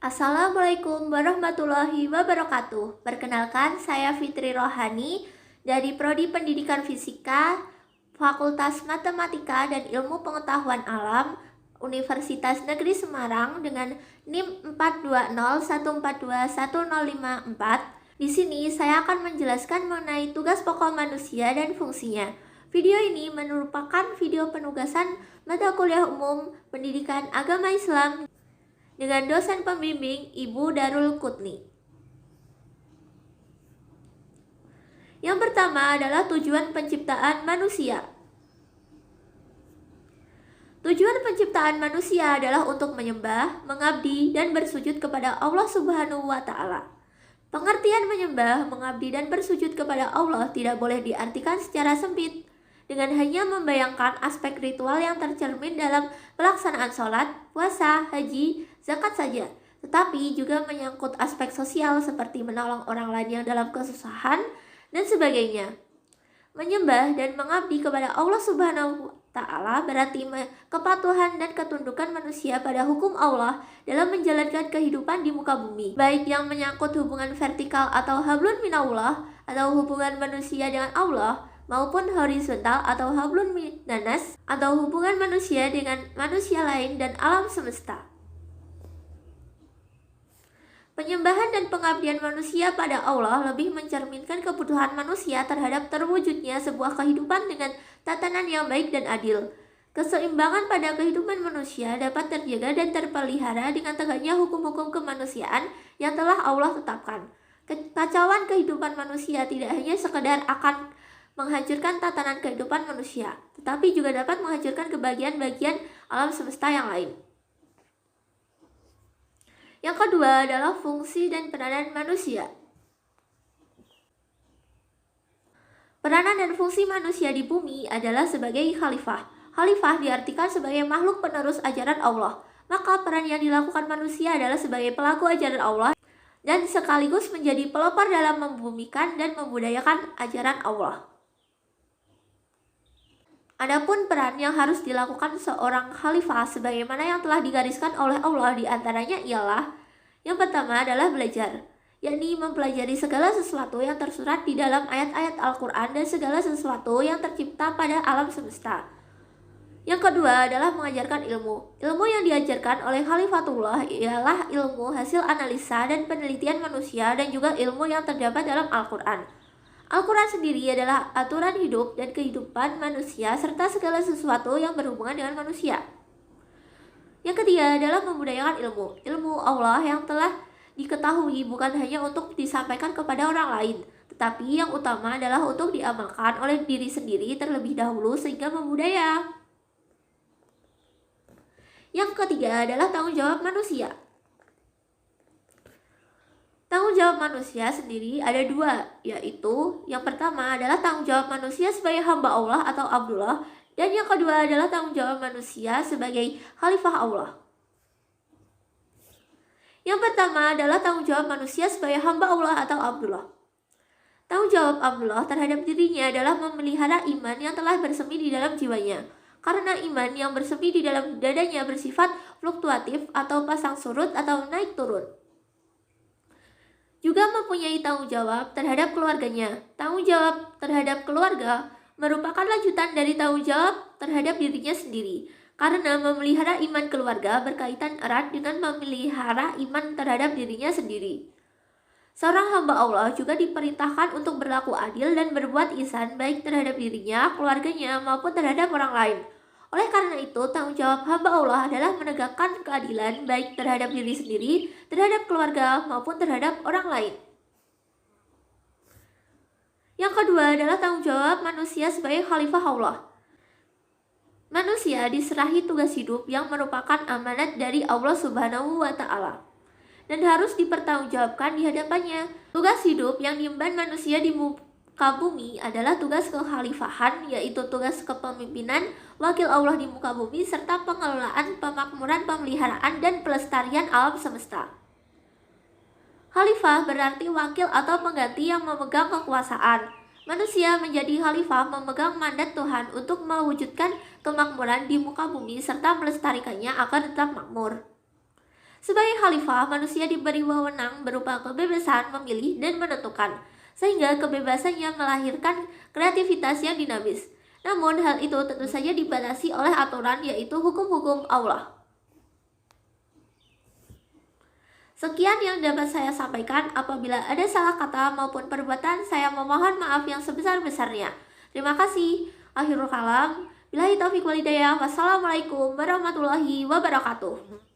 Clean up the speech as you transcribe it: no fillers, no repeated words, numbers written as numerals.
Assalamualaikum warahmatullahi wabarakatuh. Perkenalkan, saya Fitri Rohani dari Prodi Pendidikan Fisika, Fakultas Matematika dan Ilmu Pengetahuan Alam, Universitas Negeri Semarang dengan NIM 42014211054. Di sini saya akan menjelaskan mengenai tugas pokok manusia dan fungsinya. Video ini merupakan video penugasan mata kuliah umum Pendidikan Agama Islam dengan dosen pembimbing Ibu Darul Qutni. Yang pertama adalah tujuan penciptaan manusia. Tujuan penciptaan manusia adalah untuk menyembah, mengabdi, dan bersujud kepada Allah Subhanahu wa Ta'ala. Pengertian menyembah, mengabdi, dan bersujud kepada Allah tidak boleh diartikan secara sempit dengan hanya membayangkan aspek ritual yang tercermin dalam pelaksanaan sholat, puasa, haji, zakat saja, tetapi juga menyangkut aspek sosial seperti menolong orang lain yang dalam kesusahan dan sebagainya. Menyembah dan mengabdi kepada Allah Subhanahu wa Ta'ala berarti kepatuhan dan ketundukan manusia pada hukum Allah dalam menjalankan kehidupan di muka bumi, baik yang menyangkut hubungan vertikal atau hablun minallah atau hubungan manusia dengan Allah, maupun horizontal atau hablun minanas atau hubungan manusia dengan manusia lain dan alam semesta. Penyembahan dan pengabdian manusia pada Allah lebih mencerminkan kebutuhan manusia terhadap terwujudnya sebuah kehidupan dengan tatanan yang baik dan adil. Keseimbangan pada kehidupan manusia dapat terjaga dan terpelihara dengan tegaknya hukum-hukum kemanusiaan yang telah Allah tetapkan. Kekacauan kehidupan manusia tidak hanya sekedar akan menghancurkan tatanan kehidupan manusia, tetapi juga dapat menghancurkan kebahagiaan-bagian alam semesta yang lain. Yang kedua adalah fungsi dan peranan manusia. Peranan dan fungsi manusia di bumi adalah sebagai khalifah. Khalifah diartikan sebagai makhluk penerus ajaran Allah. Maka peran yang dilakukan manusia adalah sebagai pelaku ajaran Allah dan sekaligus menjadi pelopor dalam membumikan dan membudayakan ajaran Allah. Adapun peran yang harus dilakukan seorang khalifah sebagaimana yang telah digariskan oleh Allah diantaranya ialah yang pertama adalah belajar, yakni mempelajari segala sesuatu yang tersurat di dalam ayat-ayat Al-Quran dan segala sesuatu yang tercipta pada alam semesta. Yang kedua adalah mengajarkan ilmu. Ilmu yang diajarkan oleh Khalifatullah ialah ilmu hasil analisa dan penelitian manusia dan juga ilmu yang terdapat dalam Al-Quran. Al-Quran sendiri adalah aturan hidup dan kehidupan manusia serta segala sesuatu yang berhubungan dengan manusia. Yang ketiga adalah membudayakan ilmu. Ilmu Allah yang telah diketahui bukan hanya untuk disampaikan kepada orang lain, tetapi yang utama adalah untuk diamalkan oleh diri sendiri terlebih dahulu sehingga membudaya. Yang ketiga adalah tanggung jawab manusia. Tanggung jawab manusia sendiri ada dua, yaitu yang pertama adalah tanggung jawab manusia sebagai hamba Allah atau Abdullah, dan yang kedua adalah tanggung jawab manusia sebagai khalifah Allah. Yang pertama adalah tanggung jawab manusia sebagai hamba Allah atau Abdullah. Tanggung jawab Abdullah terhadap dirinya adalah memelihara iman yang telah bersemi di dalam jiwanya. Karena iman yang bersemi di dalam dadanya bersifat fluktuatif atau pasang surut atau naik turun. Juga mempunyai tanggung jawab terhadap keluarganya. Tanggung jawab terhadap keluarga merupakan lanjutan dari tanggung jawab terhadap dirinya sendiri. Karena memelihara iman keluarga berkaitan erat dengan memelihara iman terhadap dirinya sendiri. Seorang hamba Allah juga diperintahkan untuk berlaku adil dan berbuat ihsan baik terhadap dirinya, keluarganya, maupun terhadap orang lain. Oleh karena itu, tanggung jawab hamba Allah adalah menegakkan keadilan baik terhadap diri sendiri, terhadap keluarga, maupun terhadap orang lain. Yang kedua adalah tanggung jawab manusia sebagai khalifah Allah. Manusia diserahi tugas hidup yang merupakan amanat dari Allah Subhanahu wa Ta'ala dan harus dipertanggungjawabkan di hadapannya. Tugas hidup yang diemban manusia di muka bumi adalah tugas kekhalifahan, yaitu tugas kepemimpinan wakil Allah di muka bumi serta pengelolaan, pemakmuran, pemeliharaan, dan pelestarian alam semesta. Khalifah berarti wakil atau pengganti yang memegang kekuasaan. Manusia menjadi khalifah memegang mandat Tuhan untuk mewujudkan kemakmuran di muka bumi serta melestarikannya agar tetap makmur. Sebagai khalifah, manusia diberi wewenang berupa kebebasan memilih dan menentukan, sehingga kebebasannya melahirkan kreativitas yang dinamis. Namun hal itu tentu saja dibatasi oleh aturan, yaitu hukum-hukum Allah. Sekian yang dapat saya sampaikan. Apabila ada salah kata maupun perbuatan, saya memohon maaf yang sebesar-besarnya. Terima kasih. Akhirul kalam. Billahi taufiq wal hidayah. Wassalamualaikum warahmatullahi wabarakatuh.